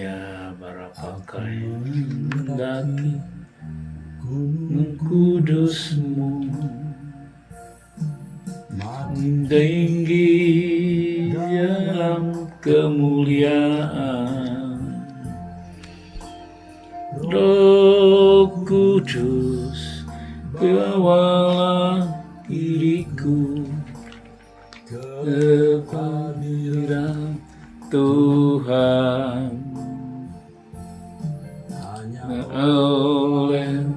Saya berpakaian mendaki Gunung Kudus-Mu, tinggi dalam kemuliaan. Roh Kudus, bawalah diriku ke hadirat Tuhan. Oleh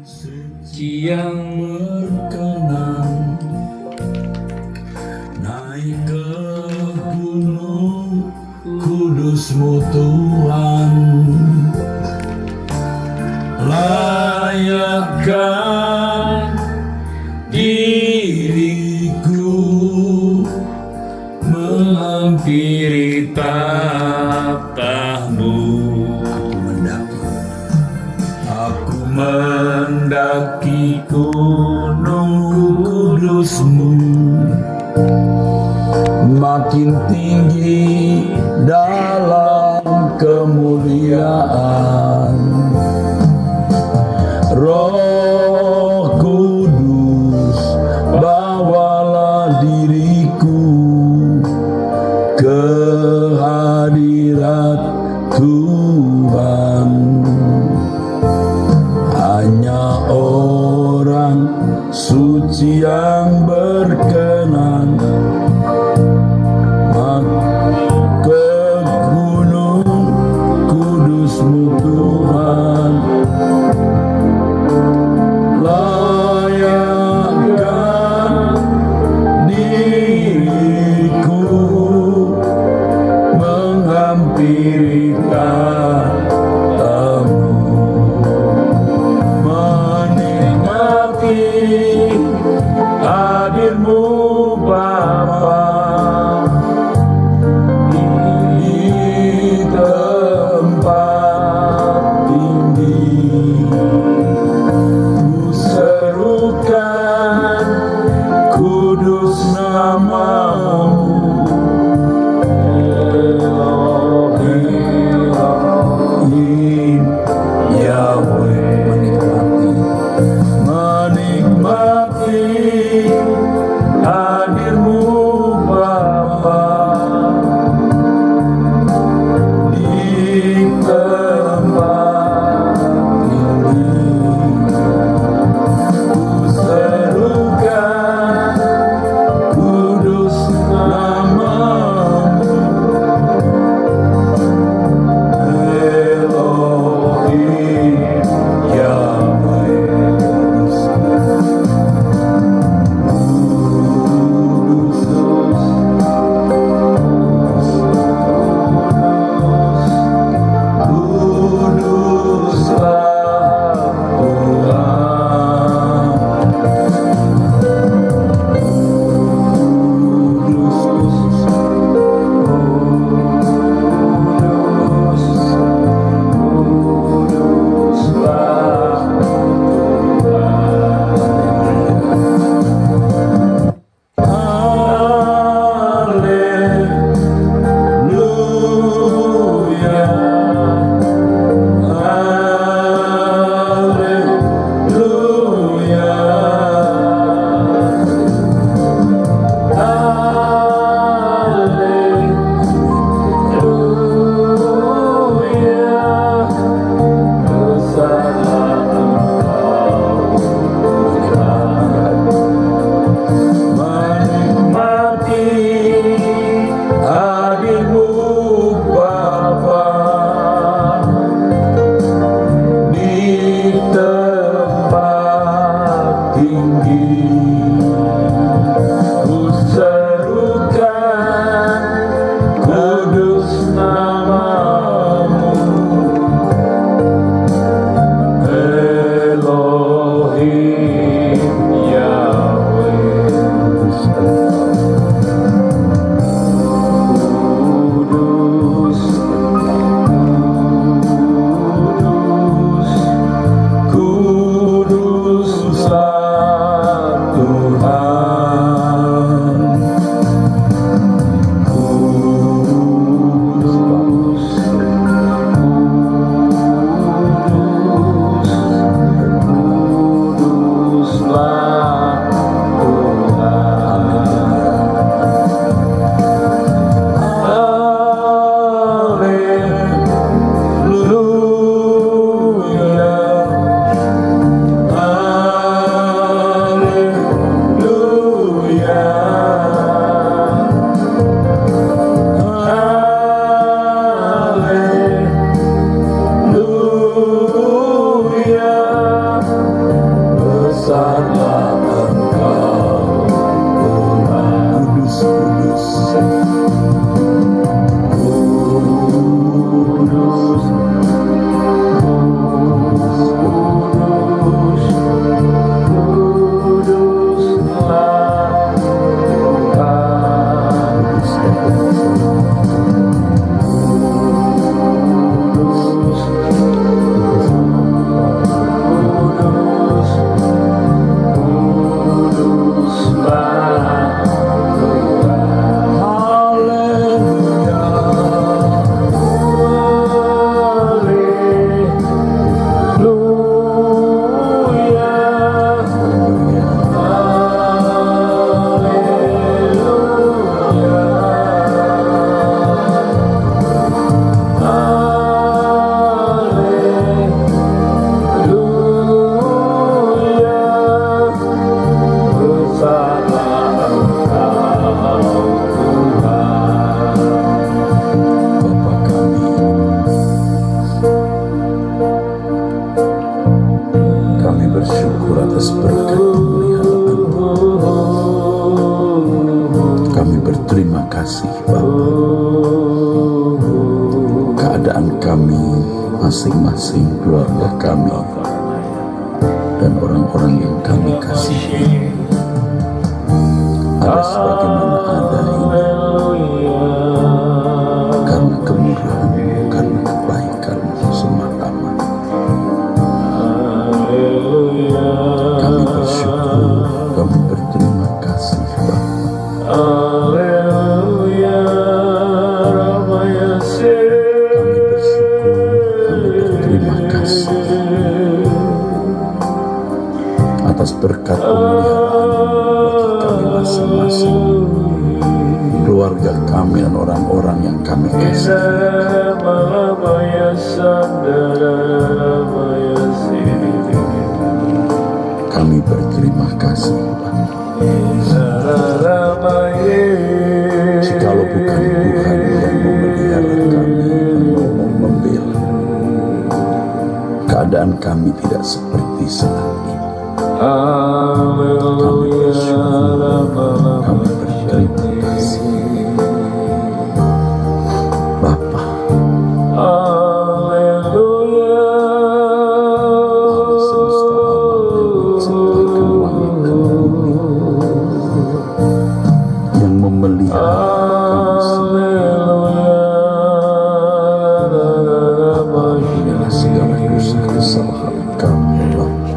suci yang berkenan, naik ke gunung Kudus-Mu Tuhan. Layakkan diriku menghampiri tahta-Mu. Aku mendaki gunung Kudus-Mu, makin tinggi dalam kemuliaan. Roh Kudus, bawalah diriku ke hadirat Tuhan. Hanya orang suci yang berkenan ke gunung Kudus-Mu Tuhan. Layakkan diriku menghampiri tahta-Mu, menikmati hadir-Mu Bapa di tempat tinggi. Serukan kudus nama-Mu, Elohim, kasih Bapa. Keadaan kami masing-masing, keluarga kami, dan orang-orang yang kami kasihi, ada sebagaimana ada ini, karena kemurahan, karena kebaikan semata-mata. Kami bersyukur, kami berterima kasih Bapa. Kami bersyukur, kami berterima kasih atas berkat pemeliharaan bagi kami masing-masing, keluarga kami dan orang-orang yang kami kasihi. Kami berterima kasih Bapa. Jikalau bukan Tuhan yang memelihara kami, menolong, membela, keadaan kami tidak seperti saat ini. Kami bersyukur, kami berterima kasih Bapa. Allah semesta alam ciptakan langit dan bumi, yang memelihara kami semua. Ampunilah segala dosa kesalahan kami Bapa.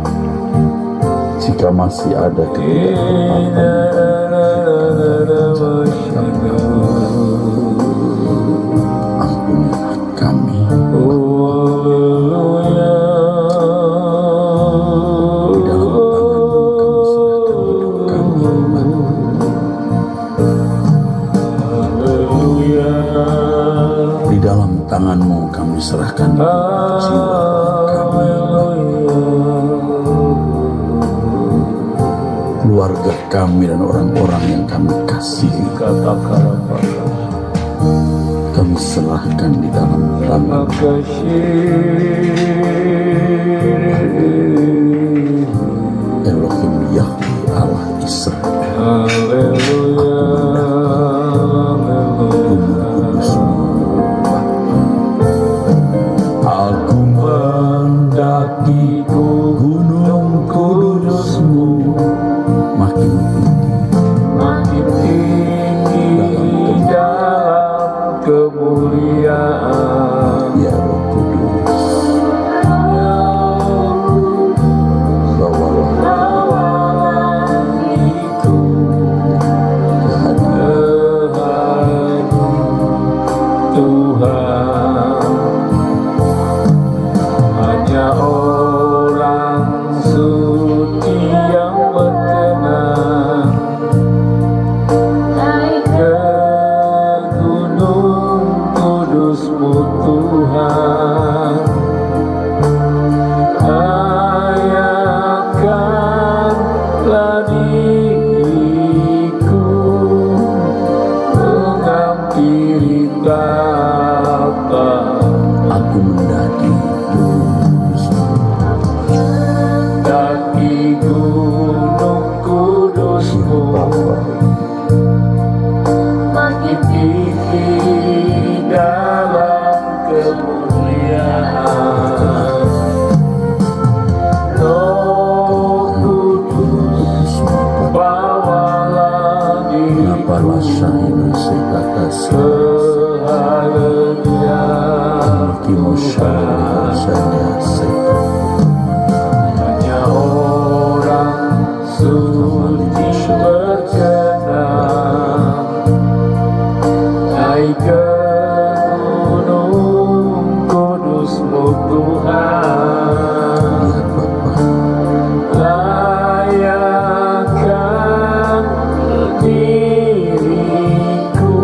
Jika masih ada ketidaktaatan, ampunilah kami. Di dalam tangan-Mu kami serahkan hidup kami. Di dalam tangan-Mu kami serahkan hidup jiwa kami, keluarga kami dan orang-orang yang kami kasihi. Kami serahkan di dalam tangan Elohim Yahweh Allah Israel. Aku mendaki gunung kudus-Mu, makin tinggi dalam kemuliaan. Ya Roh Kudus, bawalah itu kehadiran Tuhan. Hanya orang suci yang berkenan naik ke gunung kudus-Mu Tuhan. Ayatkanlah diriku menghampiri Bapa. Aku mendaki daki gunung kudus-Mu, makin tinggi dalam kemuliaan. Roh Kudus, bawalah diriku hanya orang suci berkenan naik ke gunung kudus-Mu Tuhan. Layakkan diriku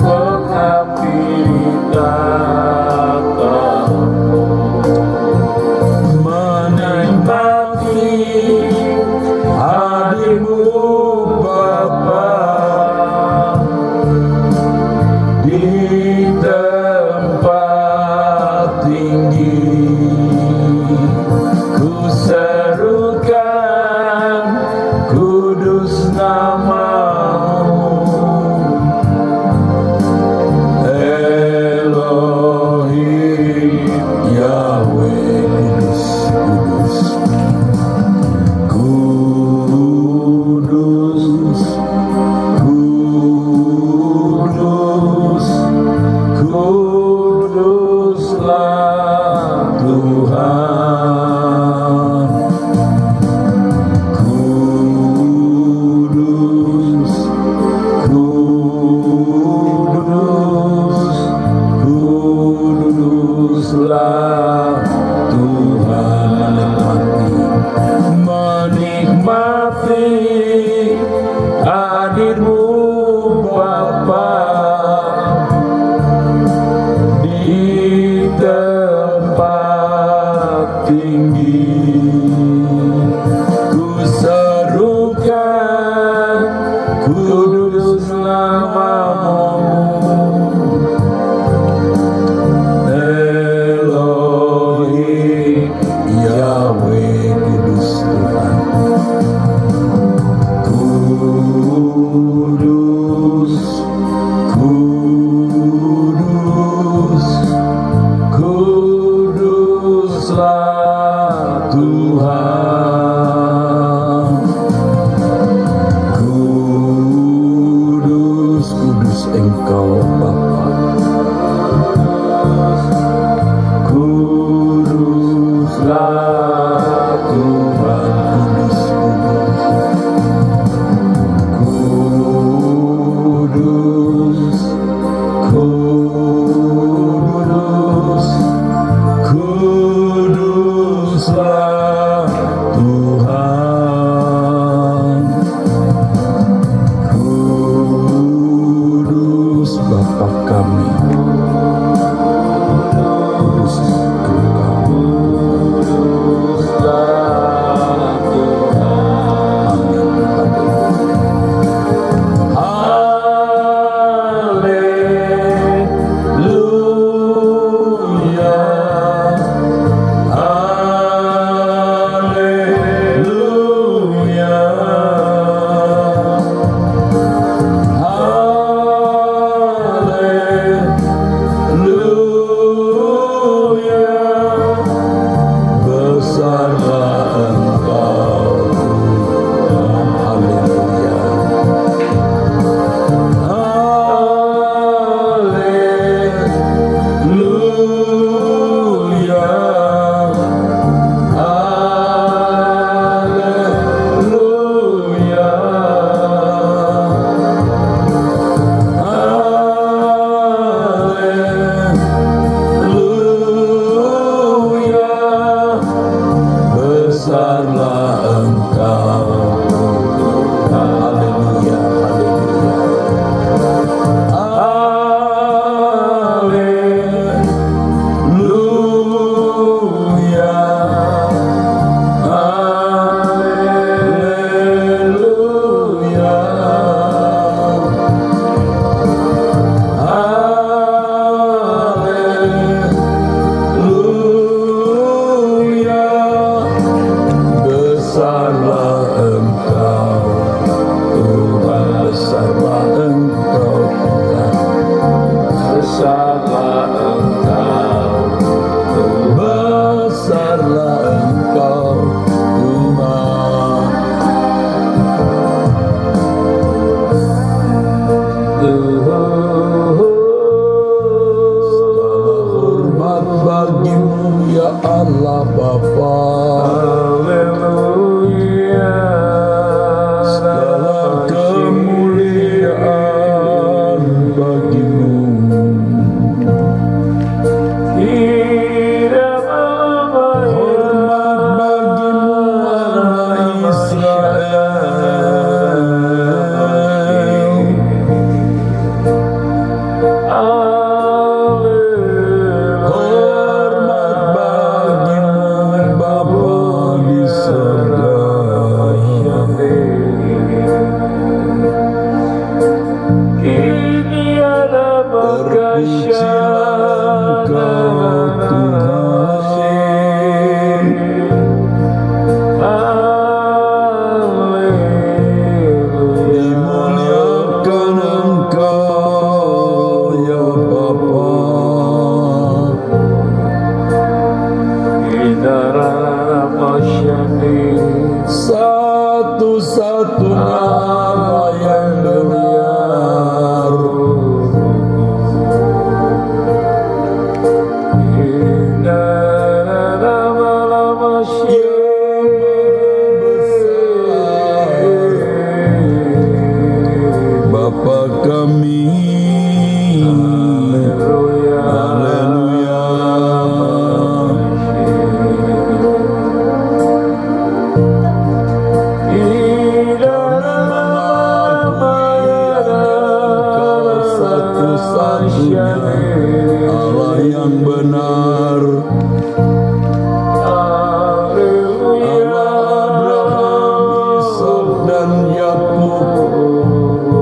menghampiri Bapa. kuduslah Tuhan, menikmati hadirmu Bapa di tempat tinggi. Ku serukan kudus namamu, Elohim Yahweh, kudus Tuhan. Kudus, kudus, kuduslah Tuhan. Kudus, kudus Engkau Bapa. Kuduslah Tuhan, kudus, kudus. Kudus, kuduslah Tuhan. Kudus Bapa kami, kudus Engkau. Kuduslah Tuhan. Haleluya, haleluya, haleluya. Besarlah Engkau Tuhan. Haleluya. Haleluya, haleluya, haleluya. Besarlah Engkau Tuhan. Haleluya, haleluya. Haleluya, haleluya. Besarlah Engkau Tuhan, besarlah Engkau Tuhan, besarlah Engkau Tuhan, besarlah Engkau Tuhan. Segala hormat bagimu ya Allah Bapa. Haleluya. Segala kemuliaan bagimu. Hormat bagimu anak Israel. Hormat bagimu Bapa di surga. Kini ada terpujilah Engkau Tuhan. Dimuliakan Engkau ya Bapa. Satu-satunya Allah yang benar. Bapa kami, haleluya, Satu-satunya Allah yang benar, Allah Abraham, Ishak dan Yakub,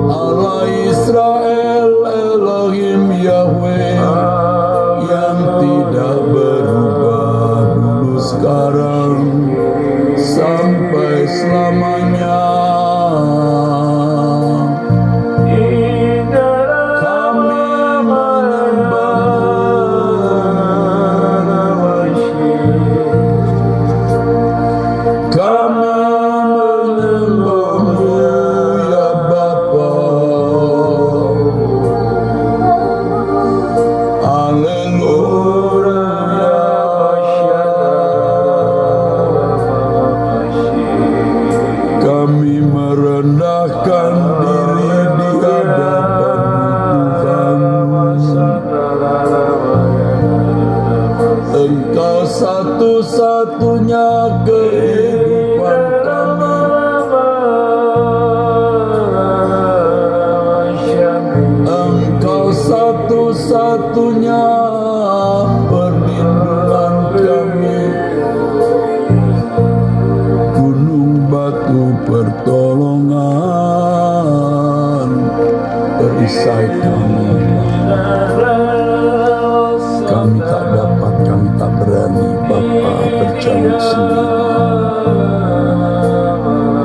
Allah Israel, Elohim Yahweh yang tidak berubah dulu, sekarang sampai selamanya. Kami merendahkan diri di hadapan-Mu Tuhan. Engkau satu-satunya kehidupan kami. Engkau satu-satunya perlindungan kami. Batu pertolongan, perisai kami. Kami tak dapat, kami tak berani, Bapa, berjalan sendiri.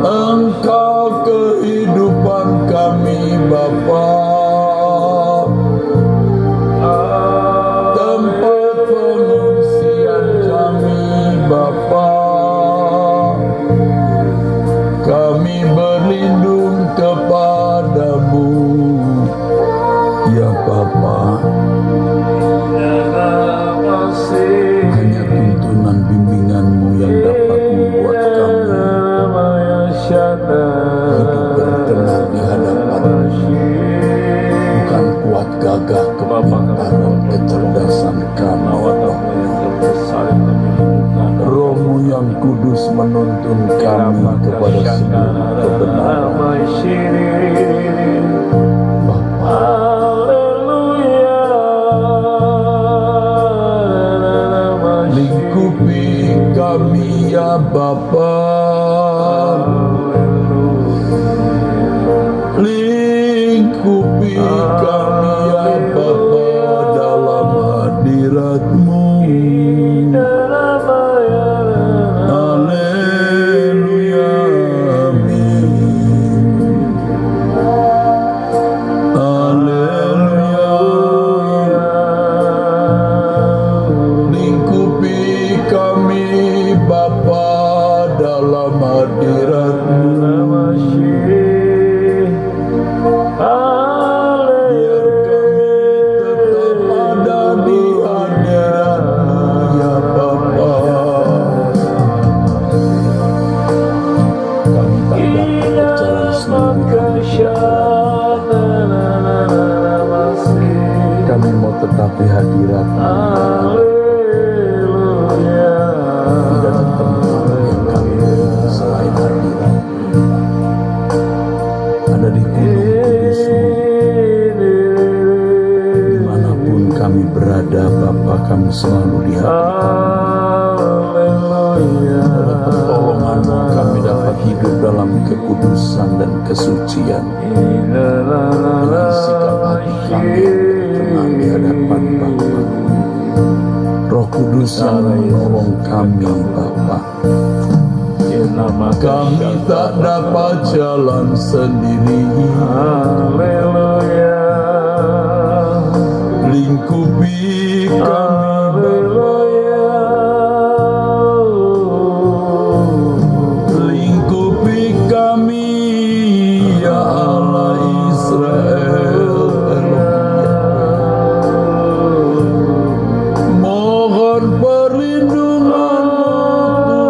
Engkau kehidupan kami, Bapa, tempat pengungsian kami, Bapa. Kami berlindung kepadamu, ya Bapa. Hanya tuntunan bimbinganmu yang dapat membuat kami hidup berkenan di hadapanmu. Bukan kuat gagah kepintaran kecerdasan kami, Roh-Mu yang kudus menuntun kami kepada seluruh kebenaran. Bapa, lingkupi kami ya Bapa, lingkupi kami ya Bapa dalam hadirat-Mu. Haleluya, amin. Haleluya. Lingkupi kami Bapa dalam hadirat-Mu. Biar kami tetap ada di hadirat-Mu ya Bapa. Kami tak dapat berjalan sendiri. Kami mau tetap di hadirat-Mu. Tidak ada tempat yang kami mau selain hadirat-Mu. Ada di gunung kudus-Mu. Dimanapun kami berada, Bapa, kami selalu di hadirat-Mu. Oleh pertolongan-Mu kami dapat hidup dalam kekudusan dan kesucian. Dengan sikap hati kami yang berkenan di hadapan Bapa. Roh Kudus yang menolong kami, Bapa. Kami tak dapat jalan sendiri. Lingkupi kami, lingkupi kami ya Allah Israel, mohon perlindungan-Mu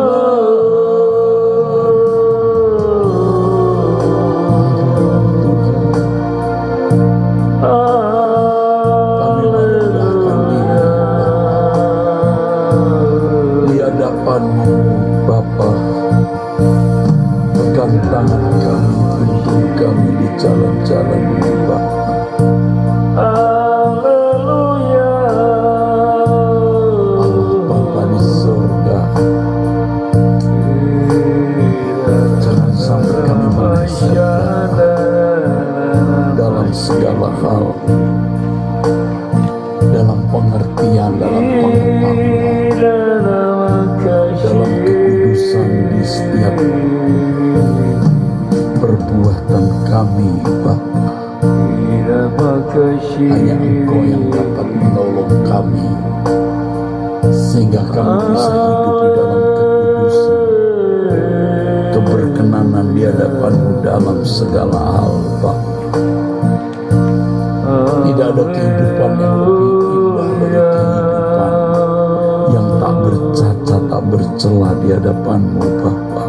Tuhan. Kami merendahkan diri hadapan-Mu Bapa. Pegang tangan kami, tuntun kami di jalan-jalan-Mu Bapa. Haleluya. Allah Bapa di surga, jangan sampai kami meleset dalam segala hal, dalam pengertian, dalam pengetahuan, dalam kekudusan di setiap perbuatan kami Bapa. Hanya Engkau yang dapat menolong kami, sehingga kami bisa hidup di dalam kekudusan, keberkenanan di hadapan-Mu dalam segala hal Bapa. Tidak ada kehidupan yang lebih indah dari kehidupan yang tak bercacat, tak bercela di hadapan-Mu Bapa.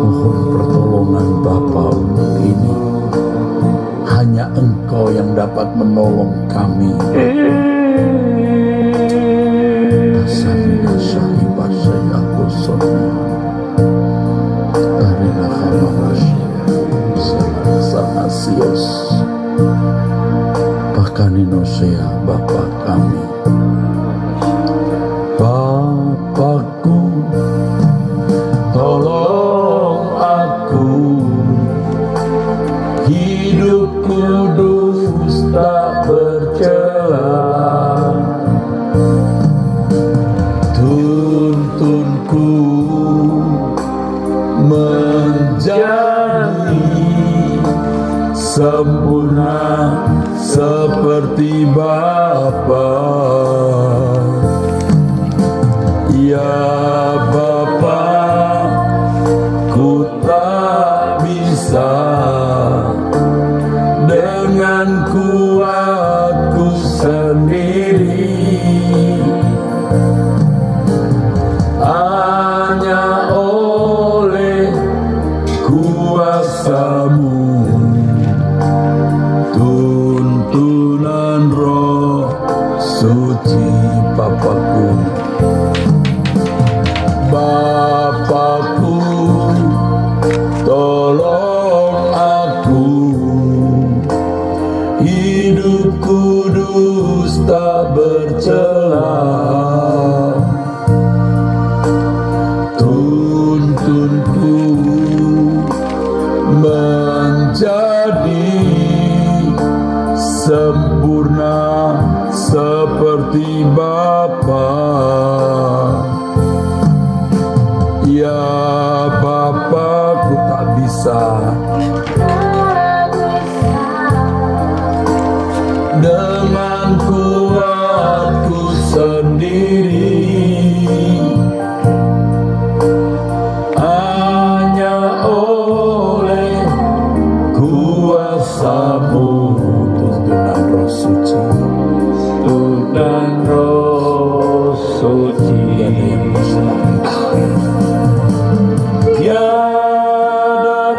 Mohon pertolongan Bapa untuk ini. Hanya Engkau yang dapat menolong kami. Asamina sahibah saya kusona. Arina khamarasyia. Sana sios. Pakanino saya Bapa kami. Bapakku, tolong aku. Hidup kudus tak bercela, tuntunku menjadi sempurna seperti Bapa. Ya Bapa, ku tak bisa dengan kuatku sendiri, hanya oleh kuasa-Mu, tuntunan Roh Suci Bapakku. Bapakku, tolong aku. Hidup kudus tak bercela, tuntunku menjadi sempurna seperti Bapa. Ya Bapa, ku tak bisa dengan kuatku sendiri, hanya oleh kuasa-Mu, tuntunan Roh Suci, Tuntunan Roh Suci. Tiada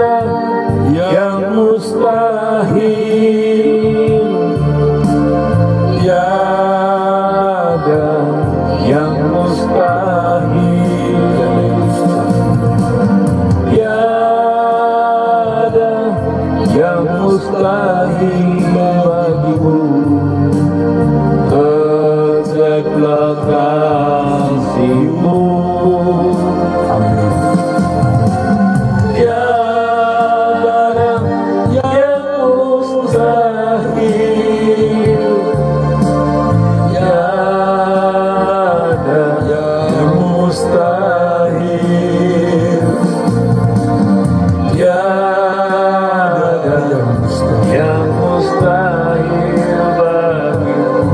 yang mustahil, tiada yang mustahil, tiada yang mustahil bagimu. Tegaklah kasih-Mu. Amin. Tiada yang mustahil, tiada yang mustahil, tiada yang mustahil bagimu.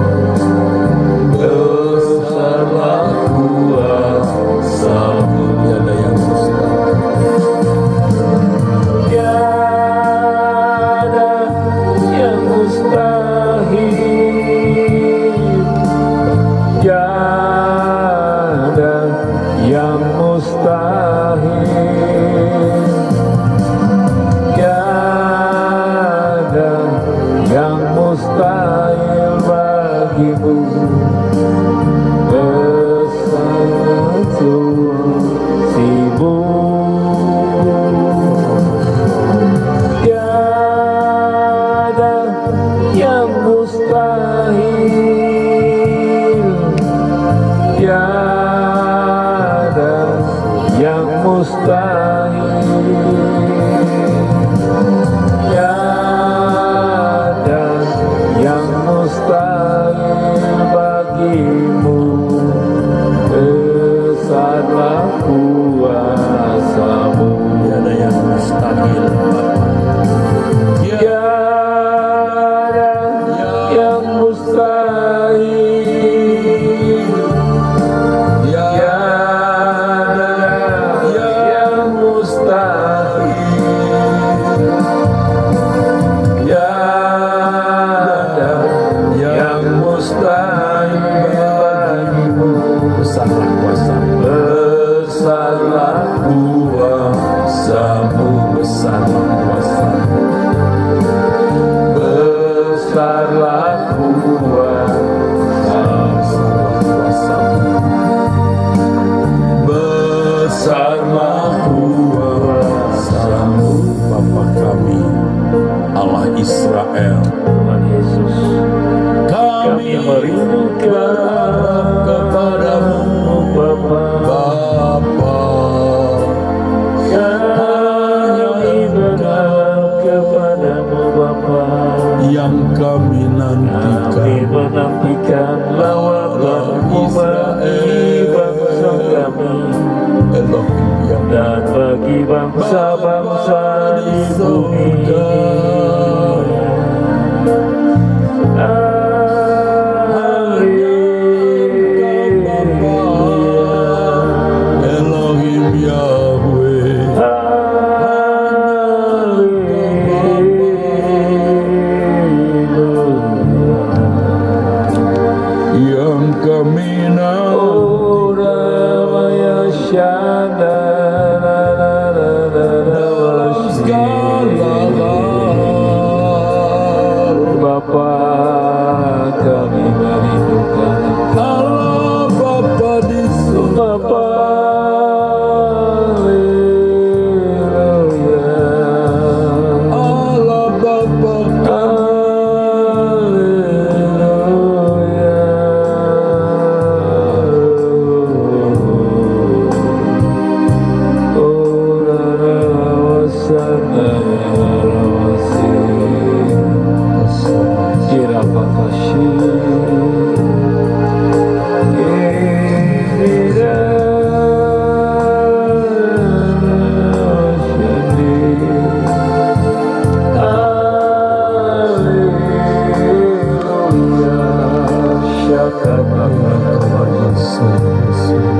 Besarlah bangsa-bangsa di bumi. Elohim Yahweh, yang kami dalam segala hal. Bapa, kami merindukan Allah Bapa di surga, Bapa, haleluya. Allah Bapa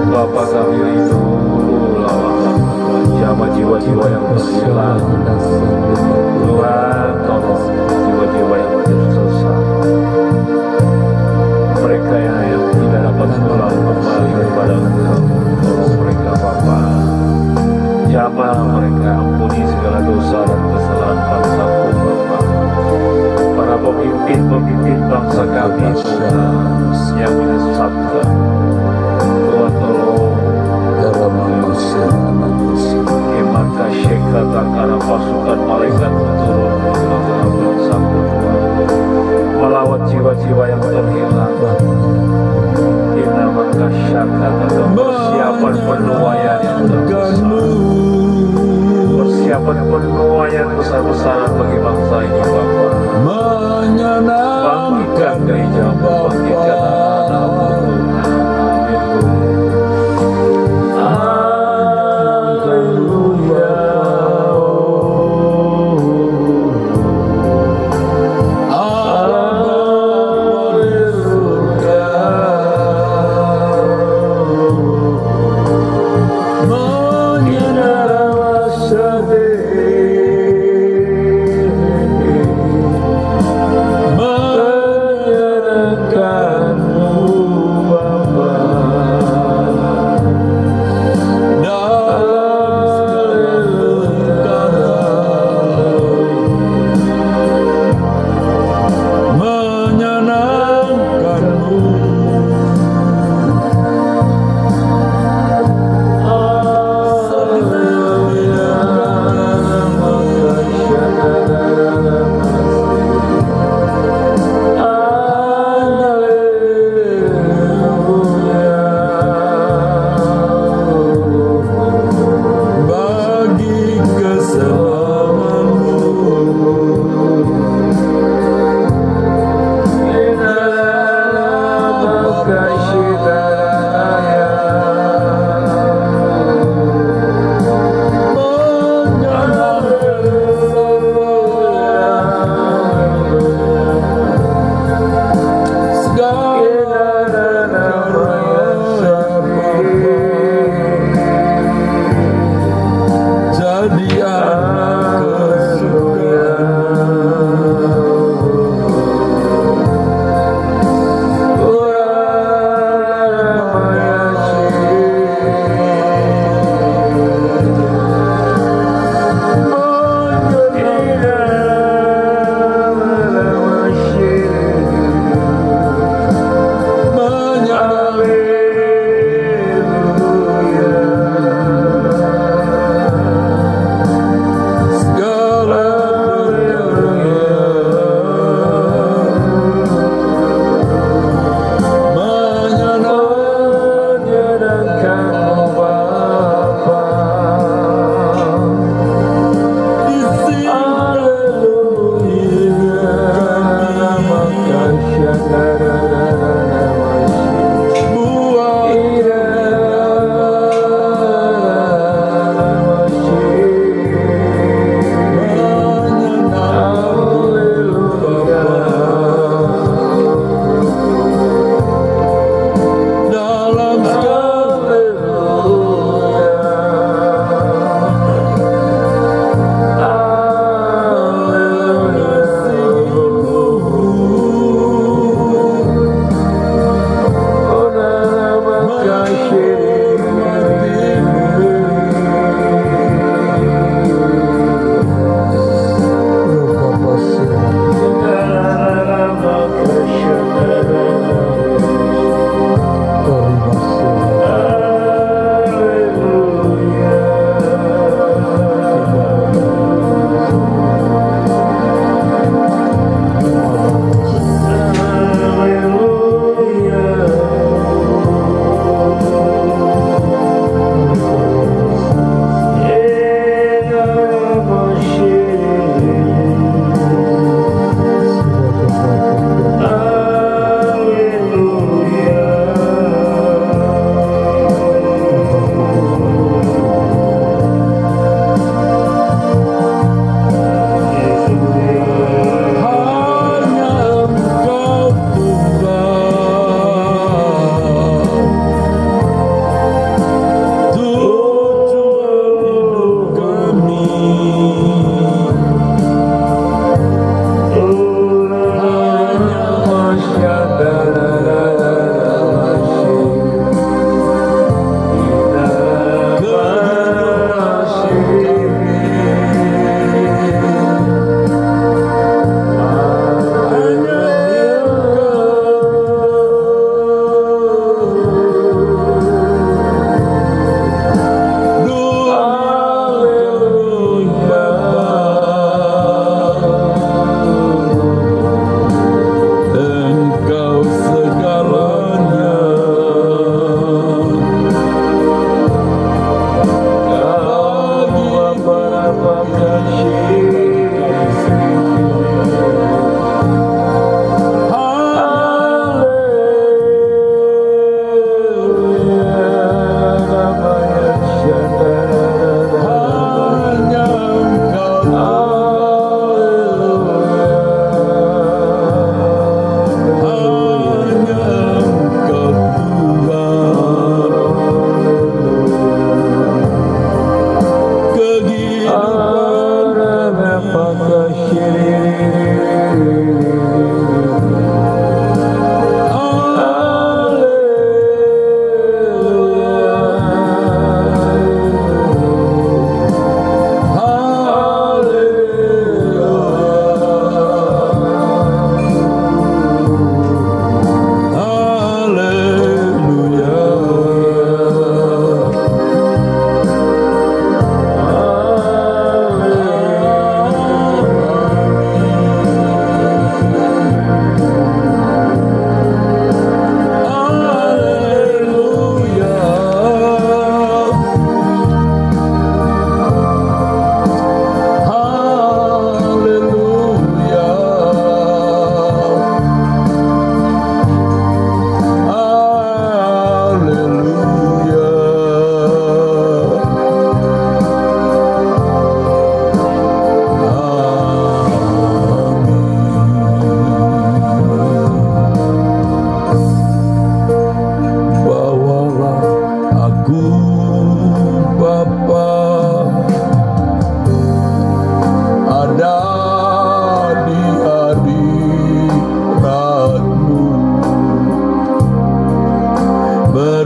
Bapa kami rindu jamah jiwa-jiwa yang terhilang. Tuhan, tolong jiwa-jiwa yang tersesat, mereka yang tidak dapat pulang kembali kepada Engkau. Tolong mereka Bapa, jamah mereka, ampuni segala dosa dan kesalahan bangsaku Bapa. Para pemimpin bangsa kami Tuhan yang menyesatkan, Tuhan tolong dalam manusia anak Yesus. maka syekata karena pasukan malaikat turun ke tengah bangsaku Tuhan, melawat jiwa-jiwa yang terhilang. Kita maka syakata persiapan penuaian yang terbesar, persiapan penuaian besar-besaran bagi bangsa ini Bapa. Bangkitkan gereja, bangkitkan anak-anakmu Tuhan. Haleluya. Haleluya.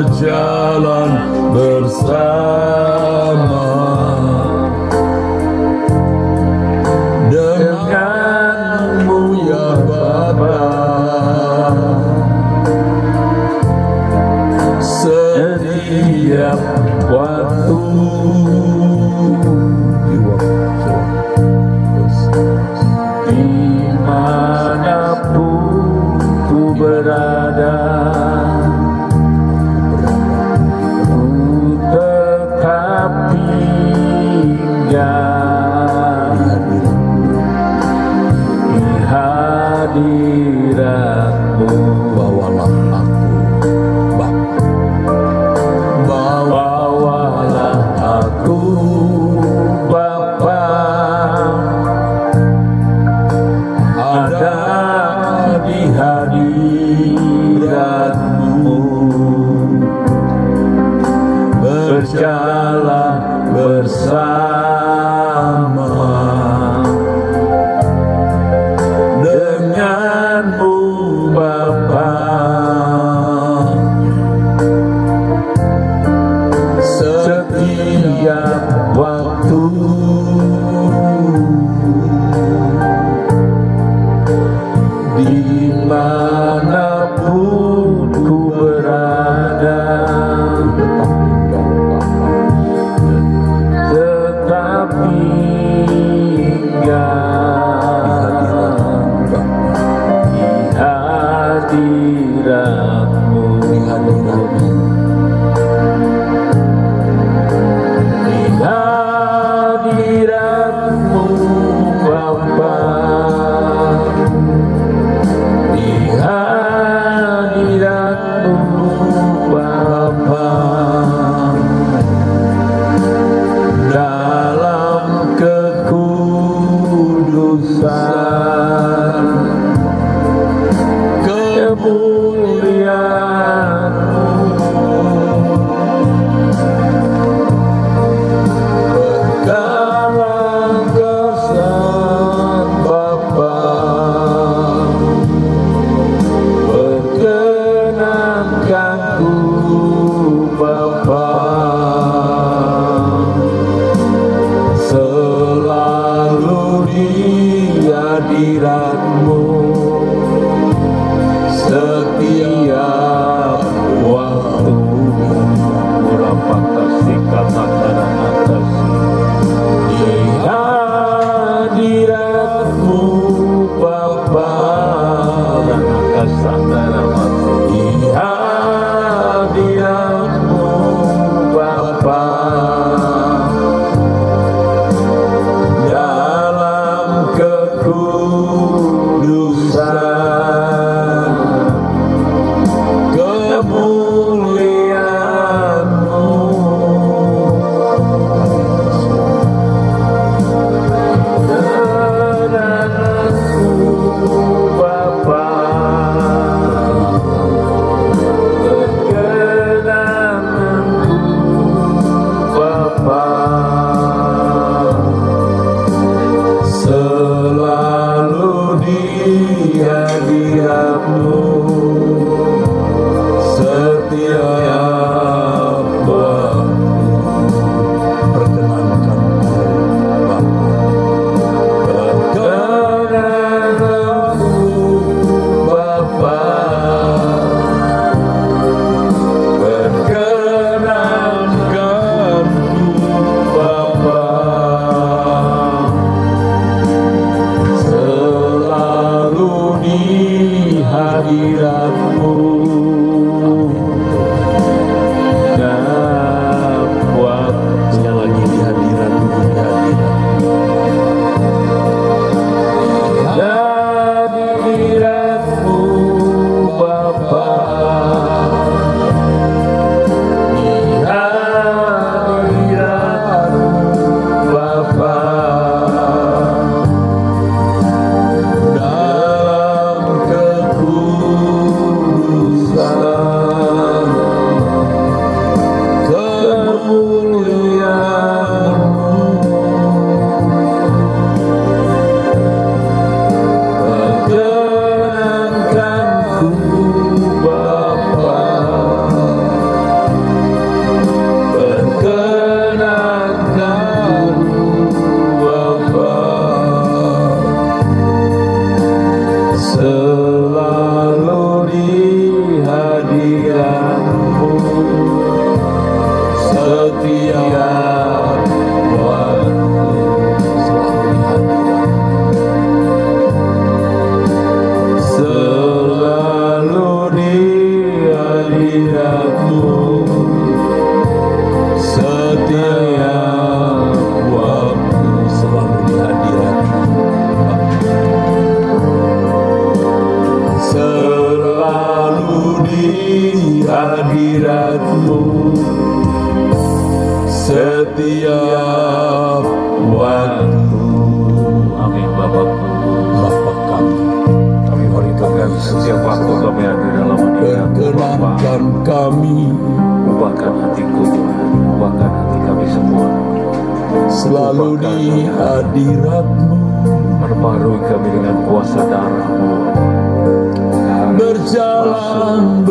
berjalan bersama denganmu ya Bapa. Setiap waktu dimanapun ku berada, ku tetap tinggal di hadiratmu. Bawalah aku, Bapa. Bawalah aku setiap waktu selalu di hadirat-Mu, setiap waktu selalu di hadirat-Mu, selalu di hadirat-Mu, setiap waktu. Amin Bapakku. Bapa kami, Kami perintahkan setiap waktu kami ada dalam hadirat-Mu Bapa. perkenankan kami Ubahkan hatiku Tuhan, ubahkan hati kami semua. selalu di hadirat-Mu, Perbarui kami dengan kuasa darah-Mu. berjalan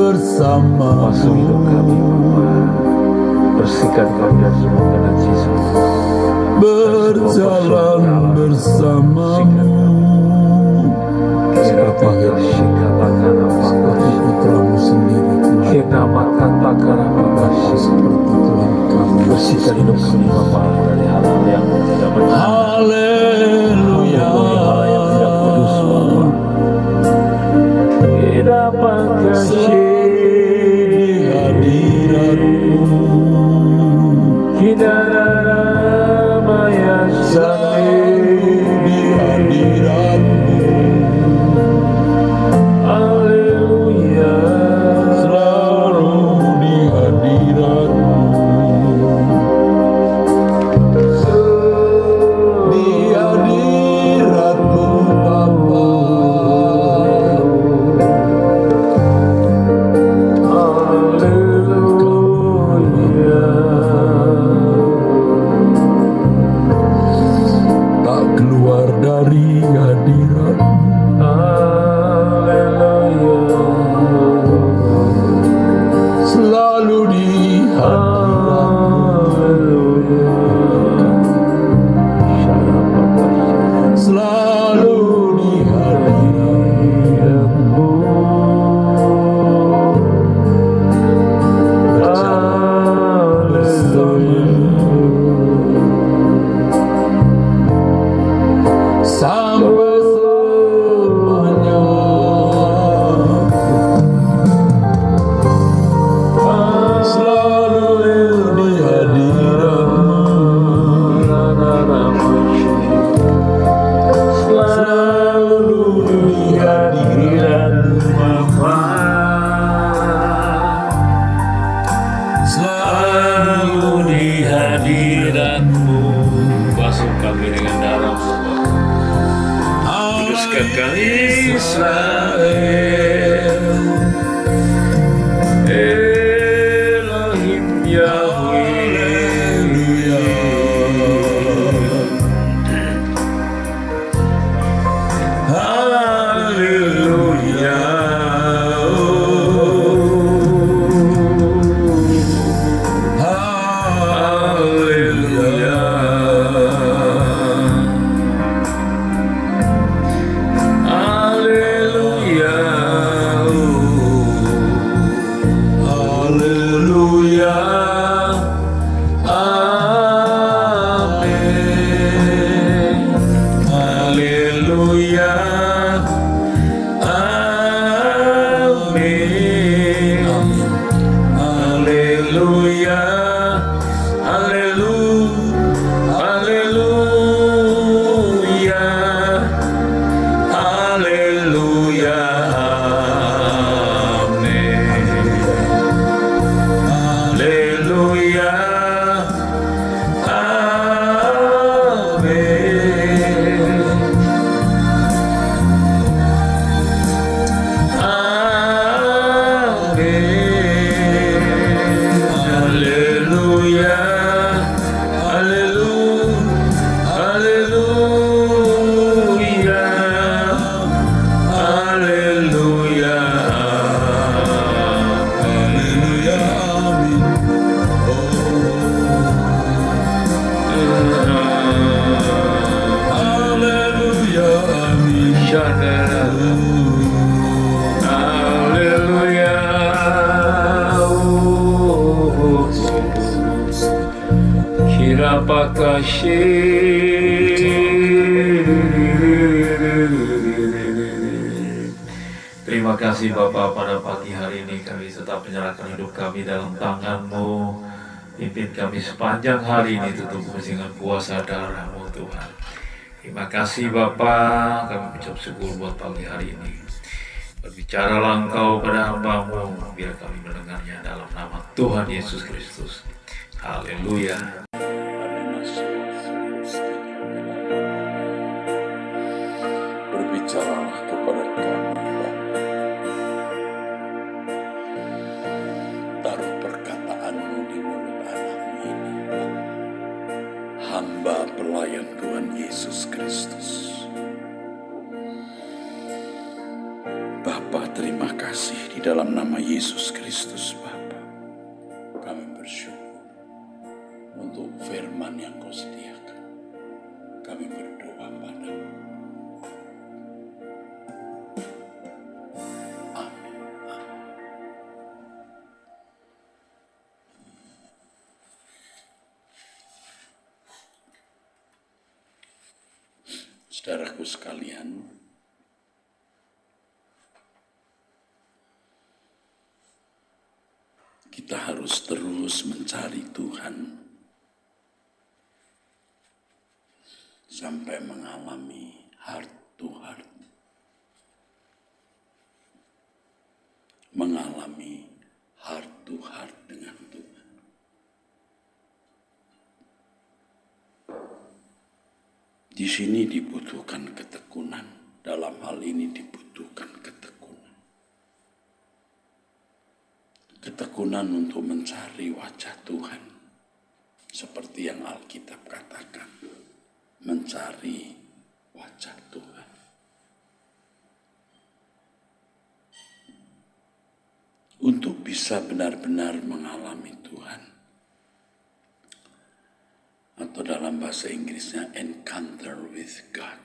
Masuk hidup kami bersama-Mu, Bapa. Bersihkan kami dari semua kenajis. berjalan bersama-Mu, seperti putra-Mu sendiri Tuhan, seperti Tuhan kami. Bersihkan hidup kami Bapa dari hal-hal yang tidak benar, Haleluya. hal yang tidak kudus Bapa. Dapatkan Di hadirat-Mu, kita maya di hadirat-Mu, Haleluya. selalu di hadirat-Mu, di hadirat-Mu Bapa. Tak keluar dari hadirat-Mu, selalu di hadirat-Mu, selalu di hadirat-Mu, berjalan bersama-Mu sampai selamanya. Selalu di hadirat-Mu, selalu di hadirat-Mu, selalu di hadirat-Mu. Basuh kami dengan darah-Mu Bapa. Kuduskan kami Israel, Elohim Yahweh. Haleluya. Haleluya. Haleluya. Terima kasih Bapa, pada pagi hari ini kami tetap menyerahkan hidup kami dalam tangan-Mu. Pimpin kami sepanjang hari ini, tutup dengan kuasa darah-Mu Tuhan. Terima kasih Bapa, kami ucap syukur buat pagi hari ini. Berbicaralah Engkau pada hamba-Mu, biar kami mendengarnya dalam nama Tuhan Yesus Kristus. Haleluya. Berbicaralah kepada kami, Bapa. Taruh perkataan-Mu di mulut anak-Mu ini, Bapa. Hamba pelayan Tuhan Yesus Kristus. Bapa, terima kasih di dalam nama Yesus Kristus, Bapa. Kami bersyukur untuk firman yang Kau sediakan. Kami berdoa padamu. Amin. Saudaraku sekalian, kita harus terus mencari Tuhan sampai mengalami heart to heart, mengalami heart to heart dengan Tuhan. Di sini dibutuhkan ketekunan, dalam hal ini dibutuhkan ketekunan. Ketekunan untuk mencari wajah Tuhan, seperti yang Alkitab katakan, mencari wajah Tuhan. Untuk bisa benar-benar mengalami Tuhan, atau dalam bahasa Inggrisnya encounter with God,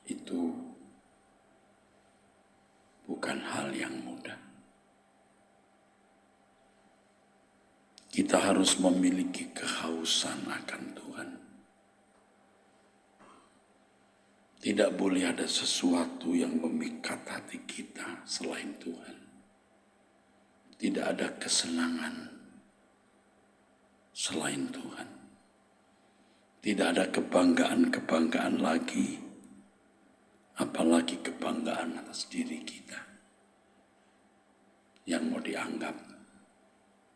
itu bukan hal yang mudah. Kita harus memiliki kehausan akan Tuhan. Tidak boleh ada sesuatu yang memikat hati kita selain Tuhan. Tidak ada kesenangan selain Tuhan. Tidak ada kebanggaan-kebanggaan lagi, apalagi kebanggaan atas diri kita yang mau dianggap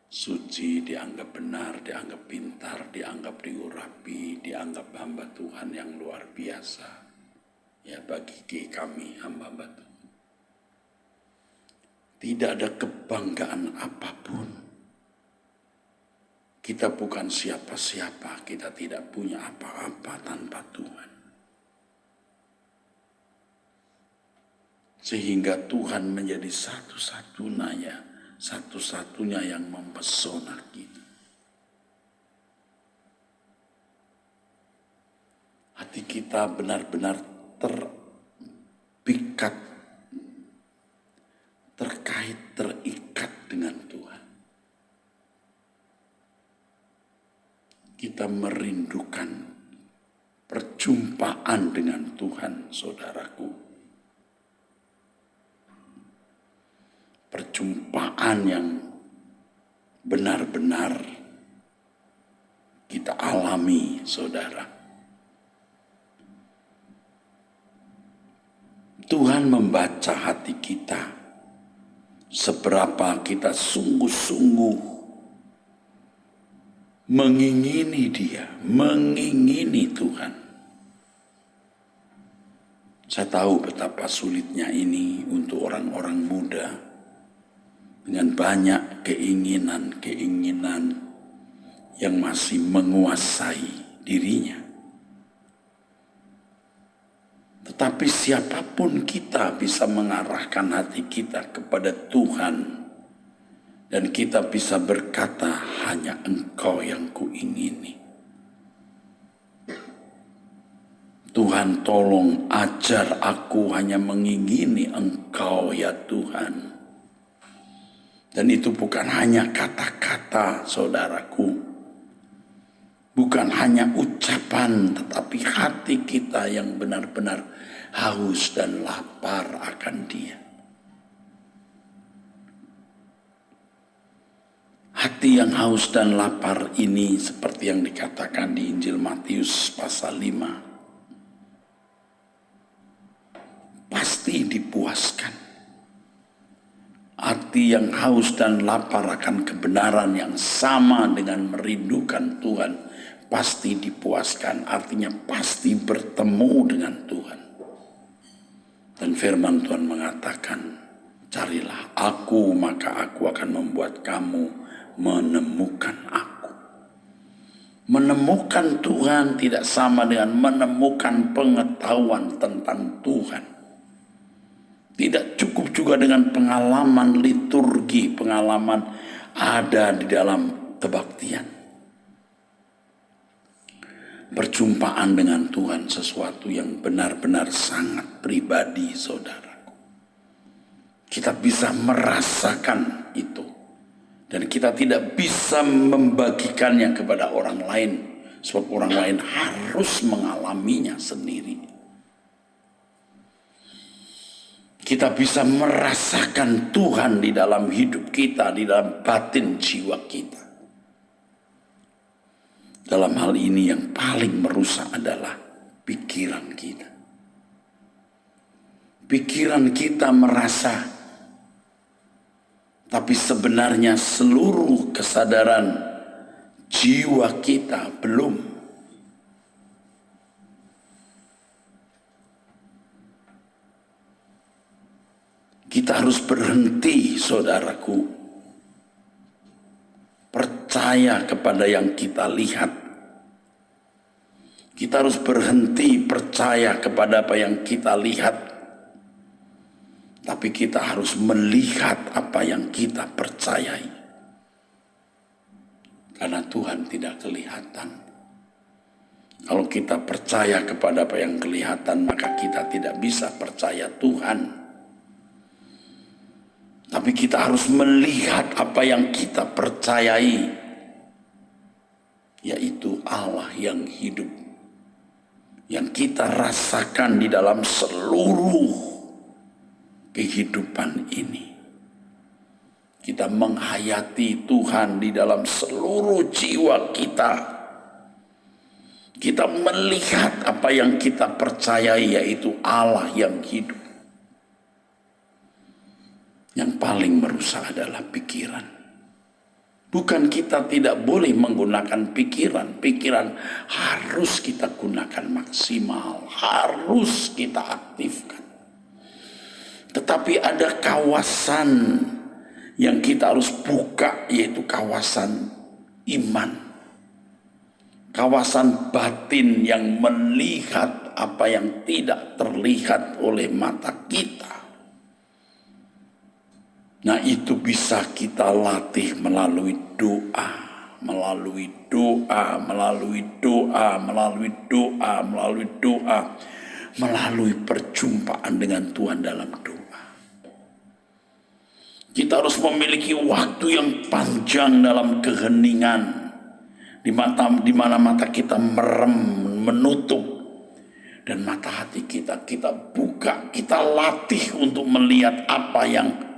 suci, dianggap benar, dianggap pintar, dianggap diurapi, dianggap hamba Tuhan yang luar biasa. Ya, bagi kami hamba-hamba Tuhan, tidak ada kebanggaan apapun. Kita bukan siapa-siapa, kita tidak punya apa-apa tanpa Tuhan. Sehingga Tuhan menjadi satu-satunya yang mempesona kita. Hati kita benar-benar terikat dengan Tuhan. Kita merindukan perjumpaan dengan Tuhan, saudaraku. Perjumpaan yang benar-benar kita alami, saudara. Tuhan membaca hati kita, seberapa kita sungguh-sungguh mengingini Dia, mengingini Tuhan. Saya tahu betapa sulitnya ini untuk orang-orang muda dengan banyak keinginan-keinginan yang masih menguasai dirinya. Tetapi siapapun kita bisa mengarahkan hati kita kepada Tuhan. Dan kita bisa berkata, hanya Engkau yang kuingini. Tuhan, tolong ajar aku hanya mengingini Engkau ya Tuhan. Dan itu bukan hanya kata-kata, saudaraku. Bukan hanya ucapan, tetapi hati kita yang benar-benar haus dan lapar akan Dia. Hati yang haus dan lapar ini seperti yang dikatakan di Injil Matius pasal 5. Pasti dipuaskan. Hati yang haus dan lapar akan kebenaran yang sama dengan merindukan Tuhan pasti dipuaskan. Artinya pasti bertemu dengan Tuhan. Dan firman Tuhan mengatakan, carilah aku maka aku akan membuat kamu menemukan aku. Menemukan Tuhan tidak sama dengan menemukan pengetahuan tentang Tuhan. Tidak cukup juga dengan pengalaman liturgi, pengalaman ada di dalam kebaktian. Perjumpaan dengan Tuhan sesuatu yang benar-benar sangat pribadi, saudaraku. Kita bisa merasakan itu. Dan kita tidak bisa membagikannya kepada orang lain. Sebab orang lain harus mengalaminya sendiri. Kita bisa merasakan Tuhan di dalam hidup kita, di dalam batin jiwa kita. Dalam hal ini yang paling merusak adalah pikiran kita. Pikiran kita merasa, tapi sebenarnya seluruh kesadaran jiwa kita belum. Kita harus berhenti, saudaraku, percaya kepada yang kita lihat. Kita harus berhenti percaya kepada apa yang kita lihat. Tapi kita harus melihat apa yang kita percayai. Karena Tuhan tidak kelihatan. Kalau kita percaya kepada apa yang kelihatan, maka kita tidak bisa percaya Tuhan. Tapi kita harus melihat apa yang kita percayai, yaitu Allah yang hidup. Yang kita rasakan di dalam seluruh kehidupan ini. Kita menghayati Tuhan di dalam seluruh jiwa kita. Kita melihat apa yang kita percayai, yaitu Allah yang hidup. Yang paling merusak adalah pikiran. Bukan kita tidak boleh menggunakan pikiran. Pikiran harus kita gunakan maksimal. Harus kita aktifkan. Tetapi ada kawasan yang kita harus buka, yaitu kawasan iman. Kawasan batin yang melihat apa yang tidak terlihat oleh mata kita. Nah, itu bisa kita latih melalui doa, melalui doa, melalui doa, melalui doa, melalui doa, melalui perjumpaan dengan Tuhan dalam doa. Kita harus memiliki waktu yang panjang dalam keheningan, di mana mata kita merem, menutup, dan mata hati kita buka, kita latih untuk melihat apa yang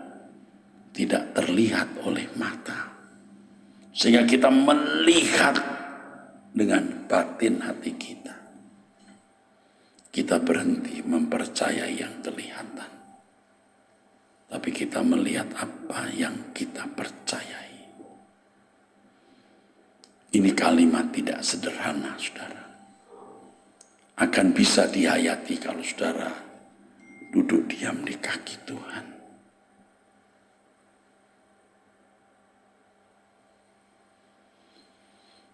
tidak terlihat oleh mata, sehingga kita melihat dengan batin hati kita. Kita berhenti mempercayai yang kelihatan, tapi kita melihat apa yang kita percayai. Ini kalimat tidak sederhana, saudara. Akan bisa dihayati kalau saudara duduk diam di kaki Tuhan.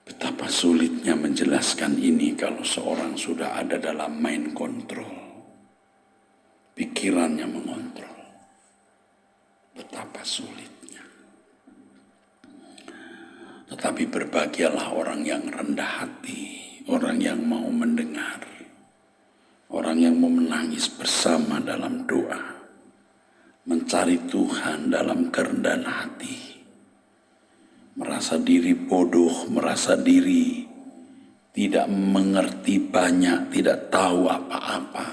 Betapa sulitnya menjelaskan ini kalau seorang sudah ada dalam mind control. Pikirannya mengontrol. Betapa sulitnya. Tetapi berbahagialah orang yang rendah hati, orang yang mau mendengar, orang yang mau menangis bersama dalam doa, mencari Tuhan dalam kerendahan hati, merasa diri bodoh, merasa diri tidak mengerti banyak, tidak tahu apa-apa,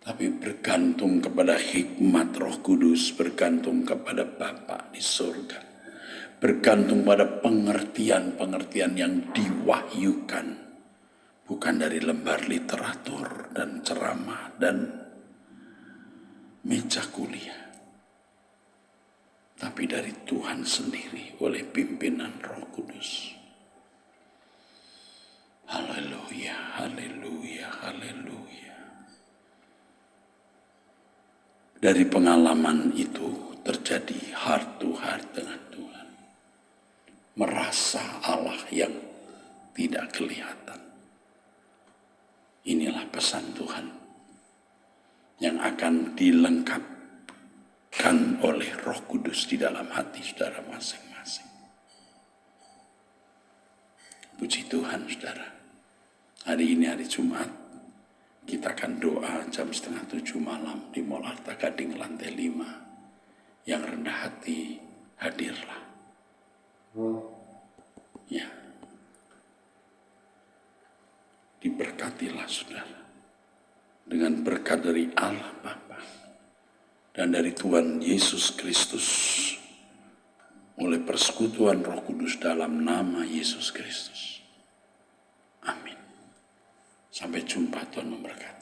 tapi bergantung kepada hikmat Roh Kudus, bergantung kepada Bapa di surga, bergantung pada pengertian-pengertian yang diwahyukan, bukan dari lembar literatur dan ceramah dan meja kuliah, tapi dari Tuhan sendiri oleh pimpinan Roh Kudus. Haleluya, haleluya, haleluya. Dari pengalaman itu terjadi heart to heart dengan Tuhan. Merasa Allah yang tidak kelihatan. Inilah pesan Tuhan yang akan dilengkapkan oleh Roh Kudus di dalam hati saudara masing-masing. Puji Tuhan saudara. Hari ini hari Jumat, kita akan doa jam 6:30 malam di Mall Arta Gading lantai 5. Yang rendah hati, hadirlah. Ya. Diberkatilah saudara. Dengan berkat dari Allah Bapa dan dari Tuhan Yesus Kristus. Oleh persekutuan Roh Kudus dalam nama Yesus Kristus. Amin. Sampai jumpa, Tuhan memberkati.